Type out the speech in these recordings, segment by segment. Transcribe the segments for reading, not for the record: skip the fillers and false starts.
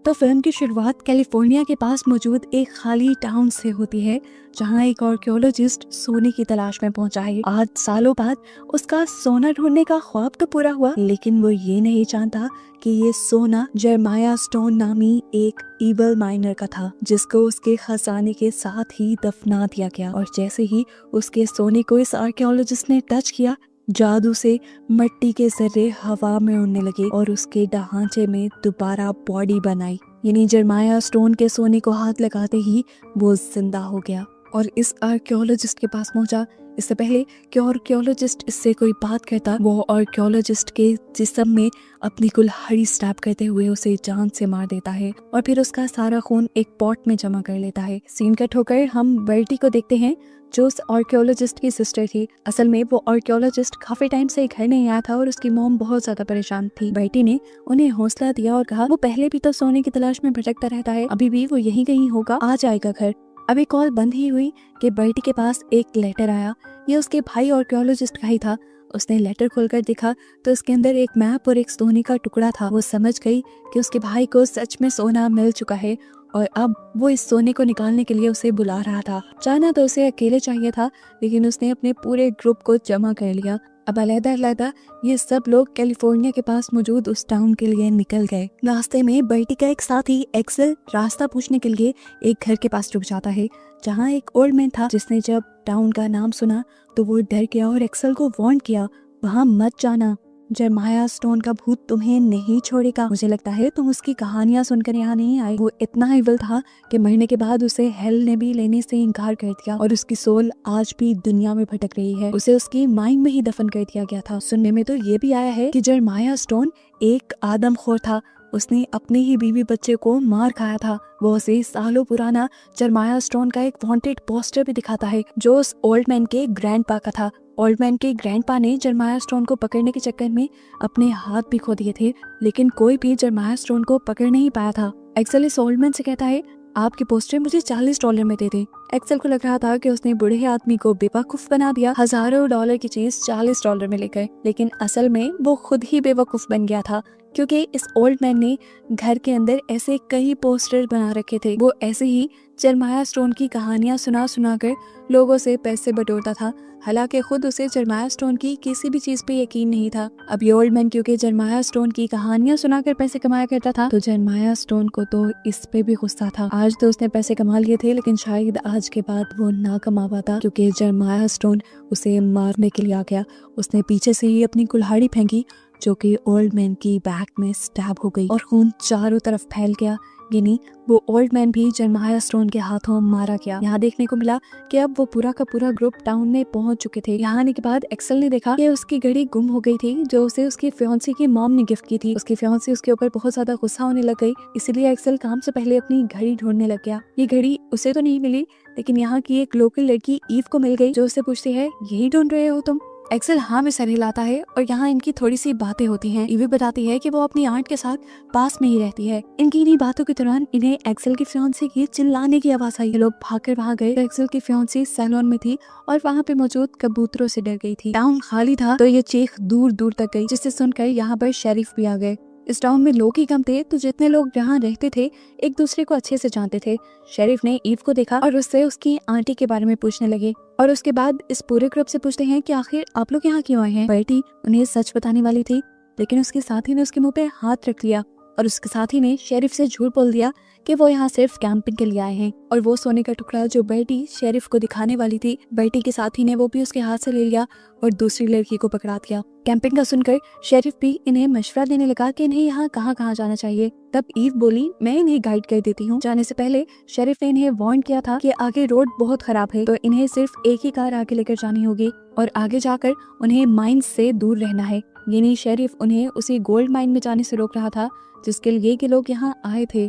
तो फिल्म की शुरुआत कैलिफोर्निया के पास मौजूद एक खाली टाउन से होती है, जहां एक आर्कियोलॉजिस्ट सोने की तलाश में पहुंचा है। आज सालों बाद उसका सोना ढूंढने का ख्वाब तो पूरा हुआ, लेकिन वो ये नहीं जानता कि ये सोना जेरेमाया स्टोन नामी एक ईवल माइनर का था, जिसको उसके खजाने के साथ ही दफना दिया गया। और जैसे ही उसके सोने को इस आर्कियोलॉजिस्ट ने टच किया, जादू से मिट्टी के जर्रे हवा में उड़ने लगे और उसके ढांचे में दोबारा बॉडी बनाई। यानी जेरेमाया स्टोन के सोने को हाथ लगाते ही वो जिंदा हो गया और इस आर्कियोलॉजिस्ट के पास पहुंचा। इससे पहले कि आर्कियोलॉजिस्ट इससे कोई बात करता, वो आर्कियोलॉजिस्ट के जिस्म में अपनी कुल्हाड़ी स्टैब करते हुए उसे जान से मार देता है और फिर उसका सारा खून एक पॉट में जमा कर लेता है। सीन कट होकर हम बर्टी को देखते हैं, जो उस आर्कियोलॉजिस्ट की सिस्टर थी। असल में वो आर्कियोलॉजिस्ट काफी टाइम से घर नहीं आया था और उसकी मॉम बहुत ज्यादा परेशान थी। बर्टी ने उन्हें हौसला दिया और कहा, वो पहले भी तो सोने की तलाश में भटकता रहता है, अभी भी वो यहीं कहीं होगा, आ जाएगा घर। अभी कॉल बंद ही हुई कि बर्टी के पास एक लेटर आया। ये उसके भाई आर्कियोलॉजिस्ट का ही था। उसने लेटर खोलकर देखा तो उसके अंदर एक मैप और एक सोने का टुकड़ा था। वो समझ गई कि उसके भाई को सच में सोना मिल चुका है और अब वो इस सोने को निकालने के लिए उसे बुला रहा था। जाना तो उसे अकेले चाहिए था, लेकिन उसने अपने पूरे ग्रुप को जमा कर लिया। अब अलग-अलग ये सब लोग कैलिफोर्निया के पास मौजूद उस टाउन के लिए निकल गए। रास्ते में बर्टी का एक साथी एक्सेल रास्ता पूछने के लिए एक घर के पास रुक जाता है, जहाँ एक ओल्ड मैन था, जिसने जब टाउन का नाम सुना तो वो डर गया और एक्सेल को वार्न किया, वहाँ मत जाना, जेरेमाया स्टोन का भूत तुम्हें नहीं छोड़ेगा। मुझे लगता है तुम उसकी कहानियां सुनकर यहाँ नहीं आए। वो इतना इविल था कि मरने के बाद उसे हेल ने भी लेने से इनकार कर दिया और उसकी सोल आज भी दुनिया में भटक रही है। उसे उसकी माइंड में ही दफन कर दिया गया था। सुनने में तो ये भी आया है कि जेरेमाया स्टोन एक आदमखोर था। उसने अपने ही बीवी बच्चे को मार खाया था। वो उसे सालों पुराना जेरेमाया स्टोन का एक वांटेड पोस्टर भी दिखाता है, जो उस ओल्ड मैन के ग्रैंडपा का था। ओल्ड मैन के ग्रैंडपा ने जेरेमाया स्टोन को पकड़ने के चक्कर में अपने हाथ भी खो दिए थे, लेकिन कोई भी जेरेमाया स्टोन को पकड़ नहीं पाया था। एक्सेल इस ओल्ड मैन से कहता है, आपके पोस्टर मुझे $40 में दे दे। एक्सेल को लग रहा था कि उसने बूढ़े आदमी को बेवकूफ बना दिया, हजारों डॉलर की चीज $40 में लेकर, लेकिन असल में वो खुद ही बेवकूफ बन गया था, क्योंकि इस ओल्ड मैन ने घर के अंदर ऐसे कई पोस्टर बना रखे थे। वो ऐसे ही जेरेमाया स्टोन की कहानियां सुना कर लोगों से पैसे बटोरता था, हालांकि खुद उसे जेरेमाया स्टोन की किसी भी चीज पे यकीन नहीं था। अब ये ओल्ड मैन क्योंकि जेरेमाया स्टोन की कहानियां सुनाकर पैसे कमाया करता था, तो जेरेमाया स्टोन को तो इस पे भी गुस्सा था। आज तो उसने पैसे कमा लिए थे, लेकिन शायद आज के बाद वो ना कमा पाता, क्योंकि जेरेमाया स्टोन उसे मारने के लिए आ गया। उसने पीछे से ही अपनी कुल्हाड़ी फेंकी, जो कि ओल्ड मैन की बैक में स्टैब हो गई और खून चारों तरफ फैल गया। यानी वो ओल्ड मैन भी जेरेमाया स्टोन के हाथों मारा गया। यहाँ देखने को मिला कि अब वो पूरा का पूरा ग्रुप टाउन में पहुंच चुके थे। यहाँ आने के बाद एक्सेल ने देखा कि उसकी घड़ी गुम हो गई थी, जो उसे उसकी फियांसी की मॉम ने गिफ्ट की थी। उसकी फियांसी उसके ऊपर बहुत ज्यादा गुस्सा होने लग गई, इसीलिए एक्सेल काम से पहले अपनी घड़ी ढूंढने लग गया। ये घड़ी उसे तो नहीं मिली, लेकिन यहाँ की एक लोकल लड़की ईव को मिल गई, जो उससे पूछती है, यही ढूंढ रहे हो तुम? एक्सेल हाँ में सर हिलाता है और यहाँ इनकी थोड़ी सी बातें होती हैं। ईवी बताती है कि वो अपनी आंट के साथ पास में ही रहती है। इनकी इन्हीं बातों के दौरान इन्हें एक्सेल की फियांसी की चिल्लाने की आवाज आई। लोग भागकर वहाँ गए। एक्सेल की फियांसी सैलून में थी और वहाँ पे मौजूद कबूतरों से डर गई थी। टाउन खाली था तो ये चीख दूर दूर तक गई, जिसे सुनकर यहाँ पर शेरिफ भी आ गए। इस टाउन में लोग ही कम थे, तो जितने लोग यहाँ रहते थे एक दूसरे को अच्छे से जानते थे। शेरिफ ने ईव को देखा और उससे उसकी आंटी के बारे में पूछने लगे और उसके बाद इस पूरे ग्रुप से पूछते हैं कि आखिर आप लोग यहाँ क्यों आए हैं। बर्टी उन्हें सच बताने वाली थी, लेकिन उसके साथी ने उसके मुंह पे हाथ रख लिया और उसके साथी ने शेरिफ से झूठ बोल दिया कि वो यहाँ सिर्फ कैंपिंग के लिए आए हैं। और वो सोने का टुकड़ा जो बर्टी शेरिफ को दिखाने वाली थी, बर्टी के साथी ने वो भी उसके हाथ से ले लिया और दूसरी लड़की को पकड़ा दिया। कैंपिंग का सुनकर शेरिफ भी इन्हें मशवरा देने लगा कि इन्हें यहाँ कहाँ कहाँ जाना चाहिए। तब ईव बोली, मैं इन्हें गाइड कर देती हूँ। जाने से पहले शेरिफ ने इन्हें वार्न किया था कि आगे रोड बहुत खराब है, तो इन्हें सिर्फ एक ही कार आगे लेकर जानी होगी और आगे जाकर उन्हें माइन से दूर रहना है। यानी शेरिफ उन्हें उसी गोल्ड माइन में जाने से रोक रहा था जिसके लिए कि लोग यहाँ आए थे।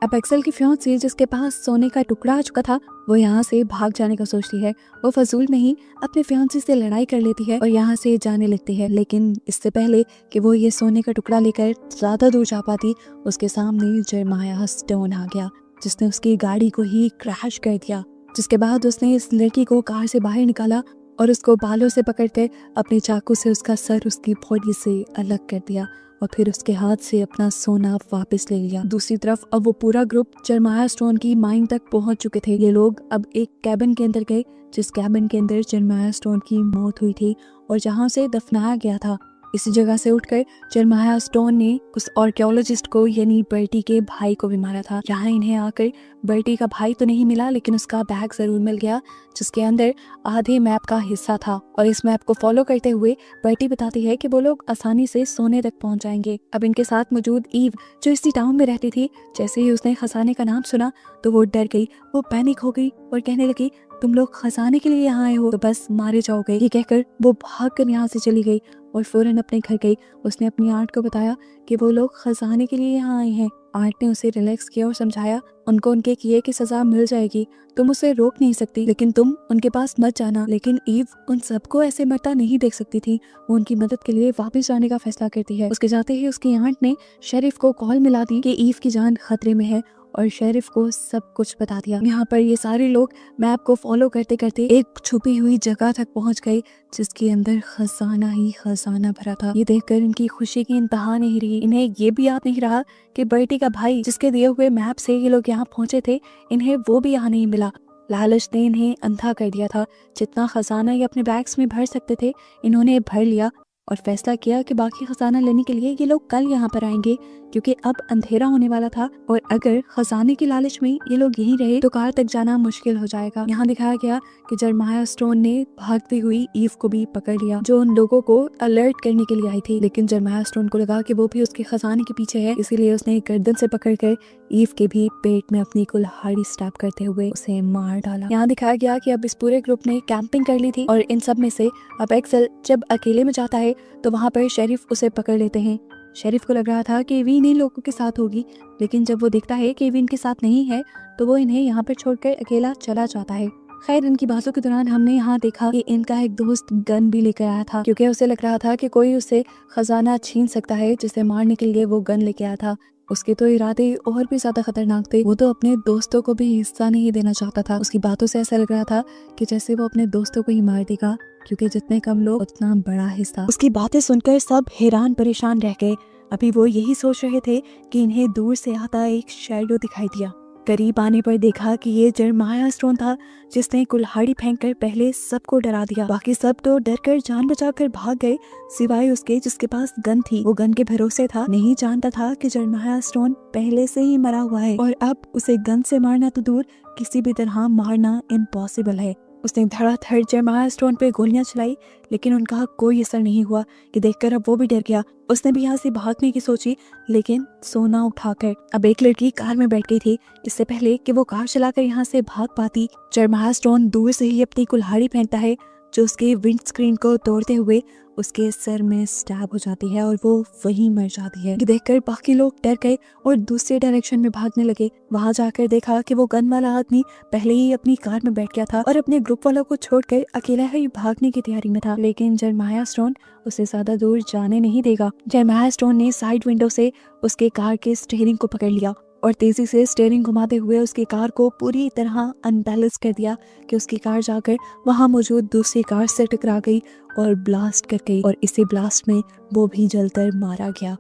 अब एक्सेल की फियांसी, जिसके पास सोने का टुकड़ा आ चुका था, वो यहाँ से भाग जाने का सोचती है। वो फजूल में ही अपने फियांसी से लड़ाई कर लेती है और यहाँ से जाने लगती है, लेकिन इससे पहले कि वो ये सोने का टुकड़ा लेकर ज्यादा दूर जा पाती, उसके सामने जेरेमाया स्टोन आ गया, जिसने उसकी गाड़ी को ही क्रैश कर दिया। जिसके बाद उसने इस लड़की को कार से बाहर निकाला और उसको बालों से पकड़कर अपने चाकू से उसका सर उसकी बॉडी से अलग कर दिया और फिर उसके हाथ से अपना सोना वापस ले लिया। दूसरी तरफ अब वो पूरा ग्रुप जेरेमाया स्टोन की माइन तक पहुंच चुके थे। ये लोग अब एक कैबिन के अंदर गए, जिस कैबिन के अंदर जेरेमाया स्टोन की मौत हुई थी और जहां से दफनाया गया था। इसी जगह से उठकर जेरेमाया स्टोन ने उस आर्कियोलॉजिस्ट को यानी बर्टी के भाई को भी मारा था। यहाँ इन्हें आकर बर्टी का भाई तो नहीं मिला, लेकिन उसका बैग जरूर मिल गया जिसके अंदर आधे मैप का हिस्सा था। और इस मैप को फॉलो करते हुए बर्टी बताती है कि वो लोग आसानी से सोने तक पहुंच जाएंगे। अब इनके साथ मौजूद ईव जो इसी टाउन में रहती थी, जैसे ही उसने खजाने का नाम सुना तो वो डर गई, वो पैनिक हो गई और कहने लगी, तुम लोग खजाने के लिए यहाँ आए हो तो बस मारे जाओगे। ये कहकर वो भागकर यहाँ से चली गई और फौरन अपने घर गई। उसने अपनी आंट को बताया कि वो लोग खजाने के लिए यहाँ आए हैं। आंट ने उसे रिलैक्स किया और समझाया, उनको उनके किए की सजा मिल जाएगी, तुम उसे रोक नहीं सकती, लेकिन तुम उनके पास मत जाना। लेकिन ईव उन सबको ऐसे मरता नहीं देख सकती थी। वो उनकी मदद के लिए वापस जाने का फैसला करती है। उसके जाते ही उसकी आंट ने शेरिफ को कॉल मिला दी कि ईव की जान खतरे में है और शेरिफ को सब कुछ बता दिया। यहाँ पर ये सारे लोग मैप को फॉलो करते करते एक छुपी हुई जगह तक पहुँच गए जिसके अंदर खजाना ही खजाना भरा था। ये देखकर इनकी खुशी की इंतहा नहीं रही। इन्हें ये भी याद नहीं रहा कि बर्टी का भाई जिसके दिए हुए मैप से ये लोग यहाँ पहुंचे थे, इन्हें वो भी यहाँ नहीं मिला। लालच ने इन्हें अंधा कर दिया था। जितना खजाना ये अपने बैग्स में भर सकते थे इन्होंने भर लिया और फैसला किया कि बाकी खजाना लेने के लिए ये लोग कल यहाँ पर आएंगे, क्योंकि अब अंधेरा होने वाला था और अगर खजाने की लालच में ये लोग यहीं रहे तो कार तक जाना मुश्किल हो जाएगा। यहाँ दिखाया गया कि जेरेमाया स्टोन ने भागती हुई ईव को भी पकड़ लिया जो उन लोगों को अलर्ट करने के लिए आई थी। लेकिन जेरेमाया स्टोन को लगा कि वो भी उसके खजाने के पीछे है, इसीलिए उसने गर्दन से पकड़कर ईव के भी पेट में अपनी कुल्हाड़ी स्टैब करते हुए उसे मार डाला। यहाँ दिखाया गया कि अब इस पूरे ग्रुप ने कैंपिंग कर ली थी और इन सब में से अब एक्सेल जब अकेले में जाता है तो वहाँ पर शेरिफ उसे पकड़ लेते हैं। शेरिफ को लग रहा था कि वीन इन लोगों के साथ होगी, लेकिन जब वो देखता है कि वीन के साथ नहीं है तो वो इन्हें यहाँ पर छोड़कर अकेला चला जाता है। खैर, इनकी बातों के दौरान हमने यहाँ देखा कि इनका एक दोस्त गन भी लेकर आया था, क्योंकि उसे लग रहा था कि कोई उसे खजाना छीन सकता है जिसे मारने के लिए वो गन लेके आया था। उसके तो इरादे और भी ज्यादा खतरनाक थे। वो तो अपने दोस्तों को भी हिस्सा नहीं देना चाहता था। उसकी बातों से ऐसा लग रहा था कि जैसे वो अपने दोस्तों को ही मार देगा, क्योंकि जितने कम लोग उतना बड़ा हिस्सा। उसकी बातें सुनकर सब हैरान परेशान रह गए। अभी वो यही सोच रहे थे कि इन्हें दूर से आता एक शैडो दिखाई दिया। करीब आने पर देखा कि ये जेरेमाया स्टोन था जिसने कुल्हाड़ी फेंककर पहले सबको डरा दिया। बाकी सब तो डरकर जान बचाकर भाग गए, सिवाय उसके जिसके पास गन थी। वो गन के भरोसे था, नहीं जानता था कि जेरेमाया स्टोन पहले से ही मरा हुआ है और अब उसे गन से मारना तो दूर, किसी भी तरह मारना इम्पॉसिबल है। उसने धड़ाधड़ जेरेमाया स्टोन पे गोलियां चलाई, लेकिन उनका कोई असर नहीं हुआ। कि देखकर अब वो भी डर गया। उसने भी यहाँ से भागने की सोची, लेकिन सोना उठाकर अब एक लड़की कार में बैठ गई थी। इससे पहले कि वो कार चलाकर यहाँ से भाग पाती, जेरेमाया स्टोन दूर से ही अपनी कुल्हाड़ी फेंकता है जो उसके विंड स्क्रीन को तोड़ते हुए उसके सर में स्टैब हो जाती है और वो वहीं मर जाती है। देखकर बाकी लोग डर गए और दूसरे डायरेक्शन में भागने लगे। वहां जाकर देखा कि वो गन वाला आदमी पहले ही अपनी कार में बैठ गया था और अपने ग्रुप वालों को छोड़कर अकेला ही भागने की तैयारी में था। लेकिन जेरेमाया स्टोन उसे ज्यादा दूर जाने नहीं देगा। जेरेमाया स्टोन ने साइड विंडो से उसके कार के स्टीयरिंग को पकड़ लिया और तेजी से स्टीयरिंग घुमाते हुए उसकी कार को पूरी तरह अनबैलेंस कर दिया कि उसकी कार जाकर वहां मौजूद दूसरी कार से टकरा गई और ब्लास्ट कर गई और इसी ब्लास्ट में वो भी जलकर मारा गया।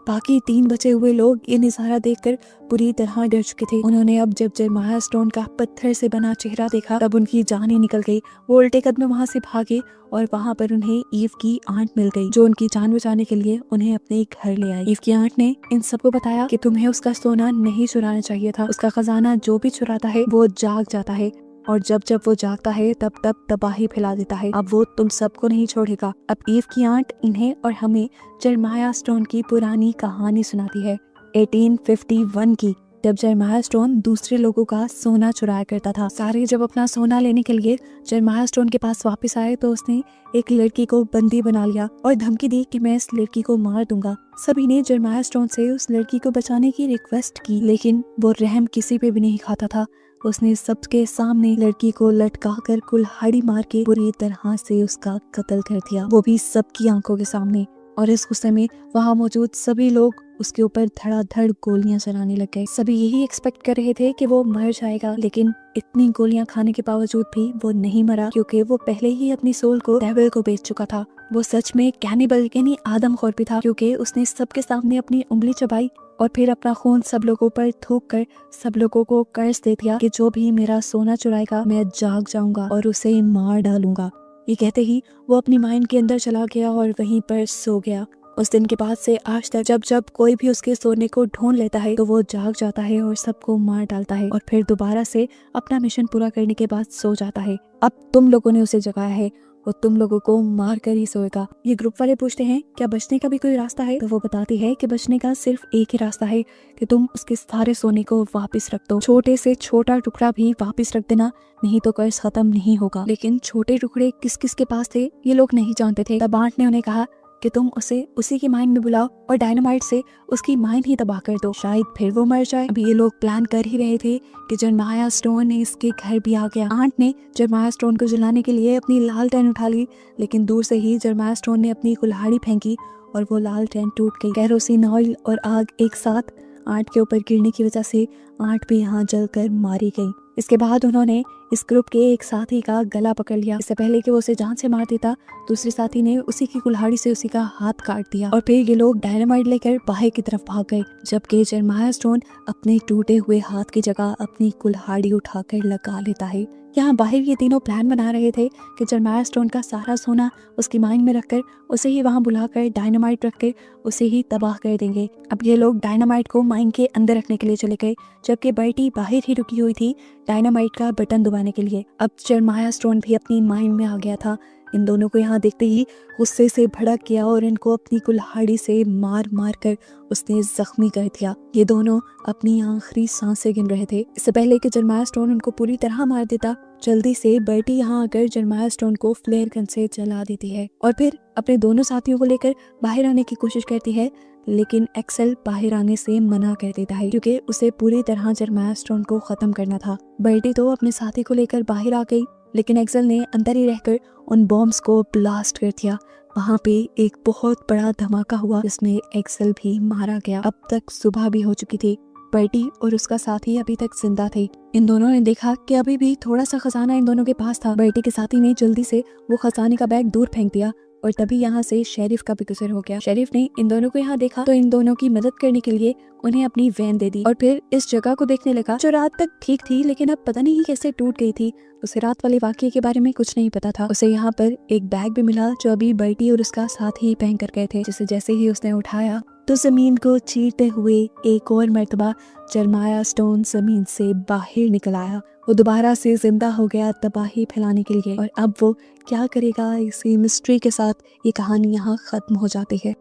बाकी 3 बचे हुए लोग ये नजारा देखकर पूरी तरह डर चुके थे। उन्होंने अब जब जेरेमाया स्टोन का पत्थर से बना चेहरा देखा तब उनकी जान ही निकल गई। वो उल्टे कदम वहां से भागे और वहां पर उन्हें ईव की आंट मिल गई जो उनकी जान बचाने के लिए उन्हें अपने घर ले आई। ईव की आंट ने इन सबको बताया कि तुम्हें उसका सोना नहीं चुराना चाहिए था। उसका खजाना जो भी चुराता है वो जाग जाता है और जब जब वो जागता है तब तब तबाही फैला देता है। अब वो तुम सबको नहीं छोड़ेगा। अब ईव की आंट इन्हें और हमें जेरेमाया स्टोन की पुरानी कहानी सुनाती है 1851 की, जब जेरेमाया स्टोन दूसरे लोगों का सोना चुराया करता था। सारे जब अपना सोना लेने के लिए जेरेमाया स्टोन के पास वापस आए तो उसने एक लड़की को बंदी बना लिया और धमकी दी कि मैं इस लड़की को मार दूंगा। सभी ने जेरेमाया स्टोन से उस लड़की को बचाने की रिक्वेस्ट की, लेकिन वो रहम किसी पे भी नहीं खाता था। उसने सबके सामने लड़की को लटकाकर कुल्हाड़ी मार के बुरी तरह से उसका कत्ल कर दिया, वो भी सबकी आंखों के सामने। और इस गुस्से में वहाँ मौजूद सभी लोग उसके ऊपर धड़ाधड़ गोलियां चलाने लग गए। सभी यही एक्सपेक्ट कर रहे थे कि वो मर जाएगा, लेकिन इतनी गोलियां खाने के बावजूद भी वो नहीं मरा, क्योंकि वो पहले ही अपनी सोल को डेविल को बेच चुका था। वो सच में कैनिबल यानी आदमखोर भी था, क्योंकि उसने सबके सामने अपनी उंगली चबाई और फिर अपना खून सब लोगों पर थूक कर सब लोगों को कर्ज दे दिया कि जो भी मेरा सोना चुराएगा मैं जाग जाऊंगा और उसे मार डालूंगा। ये कहते ही वो अपनी माइंड के अंदर चला गया और वहीं पर सो गया। उस दिन के बाद से आज तक जब जब कोई भी उसके सोने को ढूंढ लेता है तो वो जाग जाता है और सबको मार डालता है और फिर दोबारा से अपना मिशन पूरा करने के बाद सो जाता है। अब तुम लोगों ने उसे जगाया है और तुम लोगों को मार कर ही सोएगा। ये ग्रुप वाले पूछते हैं क्या बचने का भी कोई रास्ता है, तो वो बताती है कि बचने का सिर्फ एक ही रास्ता है कि तुम उसके सारे सोने को वापस रख दो, छोटे से छोटा टुकड़ा भी वापस रख देना, नहीं तो कर्ज खत्म नहीं होगा। लेकिन छोटे टुकड़े किस किस के पास थे ये लोग नहीं जानते थे। तब आंट ने उन्हें कहा कि तुम उसे उसी की माइंड में बुलाओ और डायनामाइट से उसकी माइंड ही तबाह कर दो, शायद फिर वो मर जाए। अभी ये लोग प्लान कर ही रहे थे कि जरमाया स्टोन ने इसके घर भी आ गया। आंट ने जरमाया स्टोन को जलाने के लिए अपनी लालटेन उठा ली, लेकिन दूर से ही जरमाया स्टोन ने अपनी कुल्हाड़ी फेंकी और वो लालटेन टूट गई। केरोसिन ऑयल और आग एक साथ आंट के ऊपर गिरने की वजह से आंट भी यहाँ जलकर मारी गई। इसके बाद उन्होंने इस ग्रुप के एक साथी का गला पकड़ लिया। इससे पहले कि वो उसे जान से मार देता, दूसरे साथी ने उसी की कुल्हाड़ी से उसी का हाथ काट दिया और फिर ये लोग डायनामाइट लेकर बाहर की तरफ भाग गए, जबकि जरमाया स्टोन अपने टूटे हुए हाथ की जगह अपनी कुल्हाड़ी उठाकर लगा लेता है। यहाँ बाहर ये तीनों प्लान बना रहे थे कि जरमाया स्टोन का सारा सोना उसकी माइंड में रखकर उसे ही वहाँ बुलाकर डायनामाइट रखकर उसे ही तबाह कर देंगे। अब ये लोग डायनामाइट को माइंड के अंदर रखने के लिए चले गए, जबकि बर्टी बाहर ही रुकी हुई थी डायनामाइट का बटन दबाने के लिए। अब जरमाया स्टोन भी अपनी माइंड में आ गया था। इन दोनों को यहाँ देखते ही गुस्से से भड़क गया और इनको अपनी कुल्हाड़ी से मार मार कर उसने जख्मी कर दिया। ये दोनों अपनी आखिरी सांसें गिन रहे थे। इससे पहले कि जरमाया स्टोन उनको पूरी तरह मार देता, जल्दी से बर्टी यहाँ आकर जरमाया स्टोन को फ्लेयर गन से जला देती है और फिर अपने दोनों साथियों को लेकर बाहर आने की कोशिश करती है, लेकिन एक्सेल बाहर आने से मना कर देता है क्योंकि उसे पूरी तरह जरमाया स्टोन को खत्म करना था। बर्टी तो अपने साथी को लेकर बाहर आ गई, लेकिन एक्सेल ने अंदर ही रहकर उन बॉम्ब्स को ब्लास्ट कर दिया। वहाँ पे एक बहुत बड़ा धमाका हुआ जिसमें एक्सेल भी मारा गया। अब तक सुबह भी हो चुकी थी। बर्टी और उसका साथी अभी तक जिंदा थे। इन दोनों ने देखा कि अभी भी थोड़ा सा खजाना इन दोनों के पास था। बर्टी के साथी ने जल्दी से वो खजाने का बैग दूर फेंक दिया और तभी यहाँ से शेरिफ का भी गुजर हो गया। शेरिफ ने इन दोनों को यहाँ देखा तो इन दोनों की मदद करने के लिए उन्हें अपनी वैन दे दी और फिर इस जगह को देखने लगा जो रात तक ठीक थी, लेकिन अब पता नहीं कैसे टूट गई थी। उसे रात वाले वाकये के बारे में कुछ नहीं पता था। उसे यहाँ पर एक बैग भी मिला जो अभी बर्टी और उसका साथी पहन कर गए थे, जिसे जैसे ही उसने उठाया तो जमीन को चीरते हुए एक और मर्तबा जरमाया स्टोन जमीन से बाहर निकल आया। वो दोबारा से जिंदा हो गया तबाही फैलाने के लिए, और अब वो क्या करेगा इसी मिस्ट्री के साथ ये कहानी यहाँ खत्म हो जाती है।